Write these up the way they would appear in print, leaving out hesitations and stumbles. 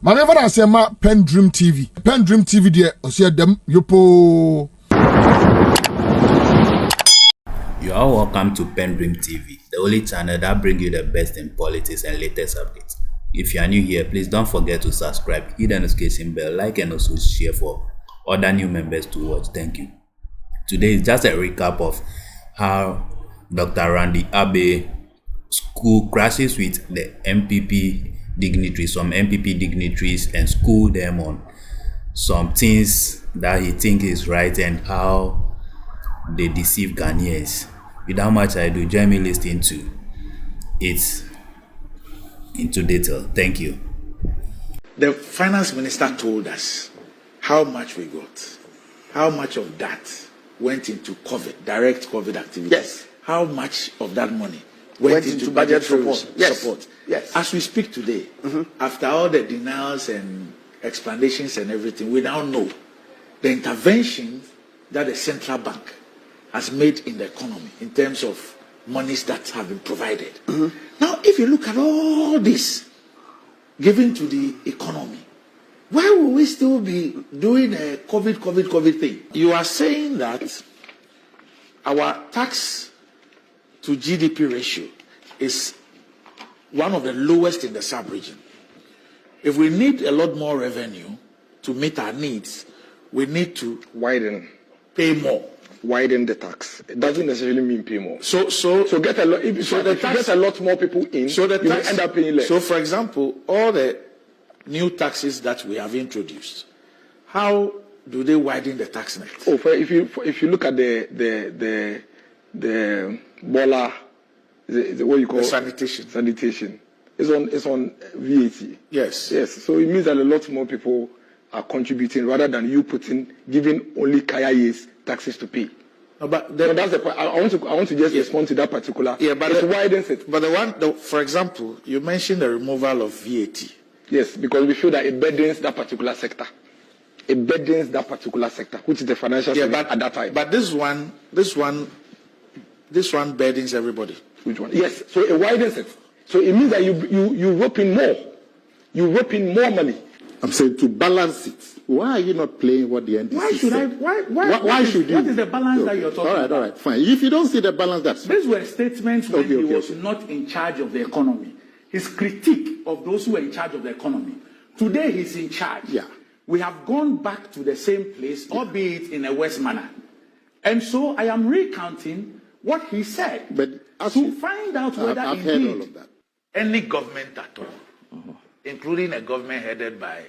Manever I say ma PENDREAM TV. PENDREAM TV there, osia dem yopo. You are welcome to PENDREAM TV, the only channel that brings you the best in politics and latest updates. If you are new here, please don't forget to subscribe, hit the notification bell, like and also share for other new members to watch. Thank you. Today is just a recap of how Dr. Randy Abbey school crashes with the NPP dignitaries, some NPP dignitaries, and school them on some things that he thinks is right and how they deceive Ghanaians. Without much ado, join me listening to it into detail. Thank you. The finance minister told us how much we got. How much of that went into COVID, direct COVID activities? Yes. How much of that money went into budget support? Yes. Yes. As we speak today, after all the denials and explanations and everything, we now know the intervention that the central bank has made in the economy in terms of monies that have been provided. Now, if you look at all this given to the economy, why will we still be doing a COVID thing? You are saying that our tax to GDP ratio is one of the lowest in the sub-region. If we need a lot more revenue to meet our needs, we need to pay more. Widen the tax. It doesn't necessarily mean pay more. So get a lot. If you get a lot more people in, so the you tax, will end up paying less. So, for example, all the new taxes that we have introduced, how do they widen the tax net? Oh, if you look at the bola, what you call the sanitation. Sanitation. It's on VAT. Yes. So it means that a lot more people are contributing rather than you giving only Kaya's taxes to pay. No, but that's the point. I want to just respond to that particular. Yeah, but it widens it. But for example, you mentioned the removal of VAT. Yes, because we feel that it burdens that particular sector. It burdens that particular sector, which is the financial sector at that time. But this one burdens everybody. Which one? Yes. So it widens it. So it means that you rope in more. You rope in more money. I'm saying to balance it. Why are you not playing what the NDC Why should said? Why should you? What is the balance that you're talking about? All right, fine. If you don't see the balance, that's fine. These were statements when he was not in charge of the economy. His critique of those who were in charge of the economy. Today he's in charge. Yeah. We have gone back to the same place, albeit in a worse manner. And so I am recounting what he said. But to find out whether I've heard all of that. Any government at all, including a government headed by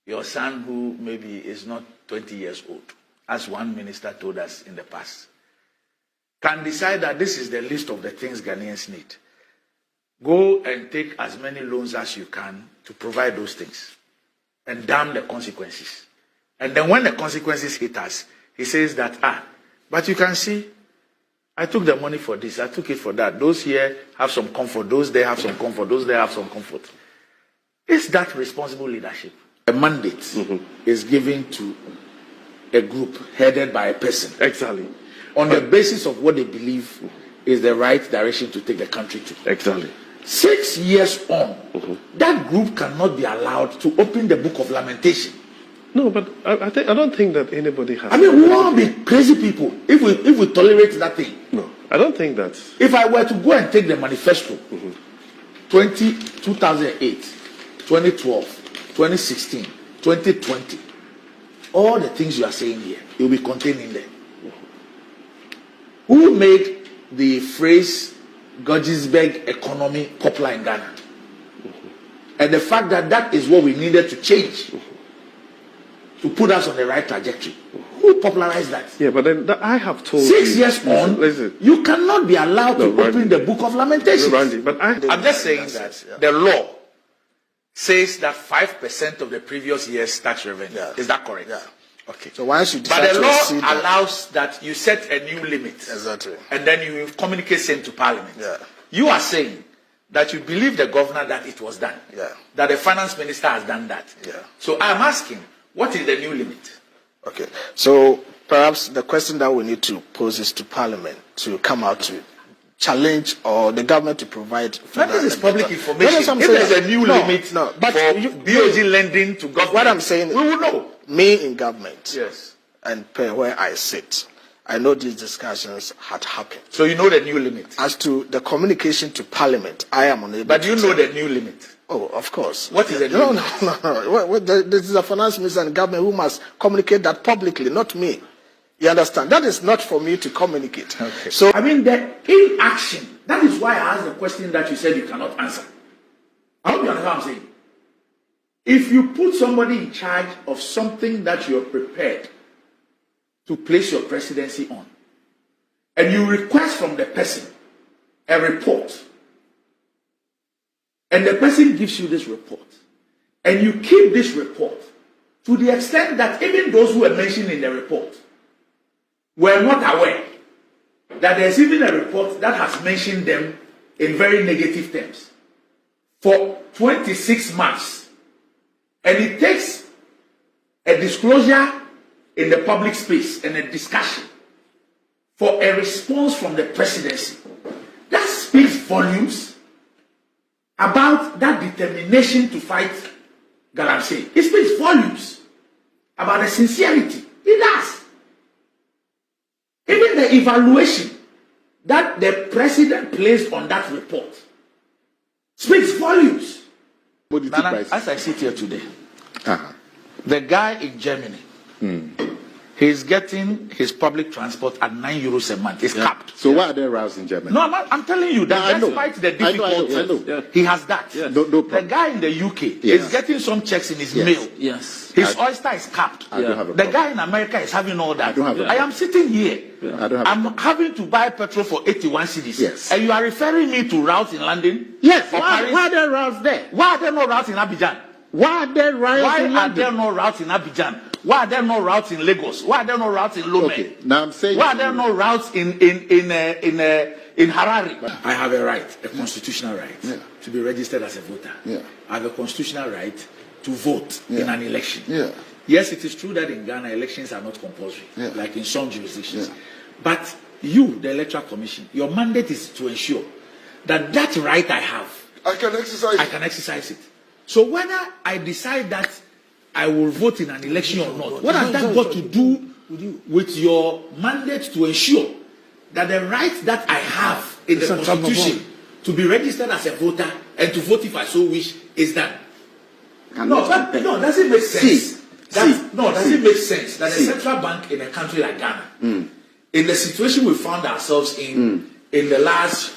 your son who maybe is not 20 years old, as one minister told us in the past, can decide that this is the list of the things Ghanaians need. Go and take as many loans as you can to provide those things and damn the consequences. And then when the consequences hit us, he says that, but you can see, I took the money for this, I took it for that. Those here have some comfort, those there have some comfort, those there have some comfort. Is that responsible leadership? A mandate is given to a group headed by a person. Exactly. On the basis of what they believe is the right direction to take the country to. Exactly. 6 years on, that group cannot be allowed to open the book of lamentation. No, but I don't think that anybody has. I mean, we won't be crazy people if we tolerate that thing. No, I don't think that. If I were to go and take the manifesto, 2008, 2012, 2016, 2020, all the things you are saying here, it will be contained in there. Who made the phrase Georgesburg economy popular in Ghana? And the fact that that is what we needed to change to put us on the right trajectory. Who popularized that? Yeah, but then I have told 6 years on, you cannot be allowed to open the book of lamentations. Randy, but I'm just saying that the law says that 5% of the previous year's tax revenue. Yeah. Is that correct? Yeah. Okay. So once you But decide the to law exceed that, allows that you set a new limit. Exactly. And then you communicate same to Parliament. Yeah. You are saying that you believe the governor that it was done. Yeah. That the finance minister has done that. Yeah. So I'm asking, what is the new limit? Okay. So perhaps the question that we need to pose is to Parliament to come out challenge or the government to provide. That is public information. If there's a new limit for BOG lending to government, what I'm saying, we will know. Me in government, yes, and where I sit, I know these discussions had happened. So you know the new limit. As to the communication to Parliament, I am unable. But you know the new limit. Oh, of course. What is the new limit? No. This is a finance minister and government who must communicate that publicly, not me. You understand? That is not for me to communicate. Okay. So I mean, the inaction. That is why I asked the question that you said you cannot answer. I hope you understand what I'm saying. If you put somebody in charge of something that you're prepared to place your presidency on, and you request from the person a report, and the person gives you this report, and you keep this report to the extent that even those who were mentioned in the report were not aware that there's even a report that has mentioned them in very negative terms for 26 months. And it takes a disclosure in the public space and a discussion for a response from the presidency. That speaks volumes about that determination to fight Galamsey. It speaks volumes about the sincerity. It does. Even the evaluation that the president placed on that report speaks volumes. Nana, as I sit here today, the guy in Germany, he's getting his public transport at €9 a month. It's capped. So why are there rows in Germany? No, I'm telling you that despite the difficulties, I know. he has that. Yes. No problem. The guy in the UK is getting some checks in his mail. Yes. His oyster is capped. I don't have a the problem. guy in America is having all that. I don't have a I am sitting here. I don't have I'm having to buy petrol for 81 cedis. Yes. And you are referring me to routes in London? Yes. Or Paris? Why are there rows there? Why are there no routes in Abidjan? Why are there riots in Why are London? there no routes in Abidjan? Why are there no routes in Lagos? Why are there no routes in Lomé? Okay. Now I'm saying. Why are there no routes in Harare? I have a right, a constitutional right, to be registered as a voter. Yeah. I have a constitutional right to vote in an election. Yeah. Yes, it is true that in Ghana elections are not compulsory, like in some jurisdictions. Yeah. But you, the Electoral Commission, your mandate is to ensure that that right I have, I can exercise. I can exercise it. So whether I decide that I will vote in an election or not, what has that got to do with your mandate to ensure that the right that I have in the Constitution to be registered as a voter and to vote if I so wish is done? No, does it make sense? Does it make sense that a central bank in a country like Ghana, in the situation we found ourselves in the last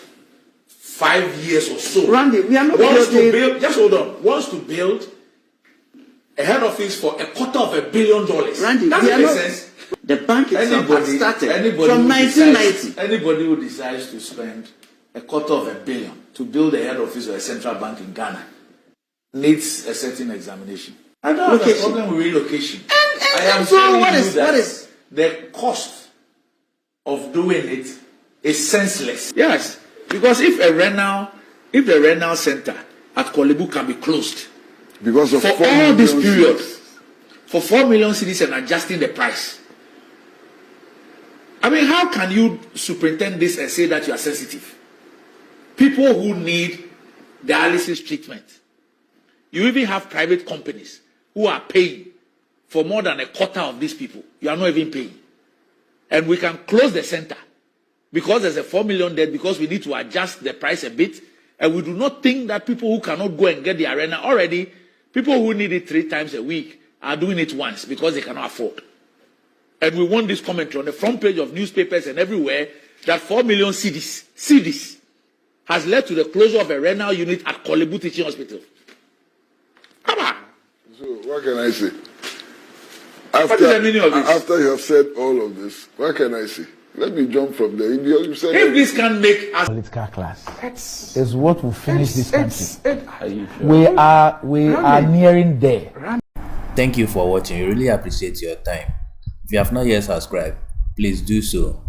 5 years or so, Randy, we are not wants to build, just hold on, wants to build a head office for $250 million. Randy, does it make sense? The bank itself has started from 1990. Anybody who decides to spend $250 million to build a head office or a central bank in Ghana needs a certain examination. I don't have a problem with relocation. I am telling you that the cost of doing it is senseless. Yes, because if the renal center at Kolebu can be closed Because of for all this period, for 4 million cities and adjusting the price. I mean, how can you superintend this and say that you are sensitive? People who need dialysis treatment. You even have private companies who are paying for more than a quarter of these people. You are not even paying. And we can close the center because there's a 4 million debt, because we need to adjust the price a bit. And we do not think that people who cannot go and get the arena already, people who need it 3 times a week are doing it once because they cannot afford. And we want this commentary on the front page of newspapers and everywhere that 4 million cedis has led to the closure of a renal unit at Kolebu Teaching Hospital. Come on. So what can I say? What is the meaning of this? After you have said all of this, what can I say? Let me jump from there. You said if this can make us political class, is what will finish this country. We are nearing there. Thank you for watching. We really appreciate your time. If you have not yet subscribed, please do so.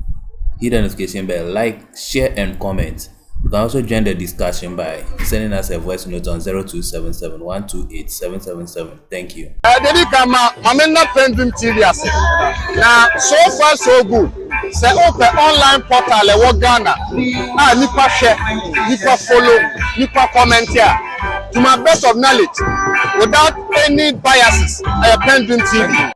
Hit the notification bell, like, share and comment. You can also join the discussion by sending us a voice note on 0277-128-777. Thank you. PENDREAM TV. Now, so far so good. Say open online portal e Ghana. Nipa share, nipa follow, nipa comment here. To my best of knowledge, without any biases, PENDREAM TV.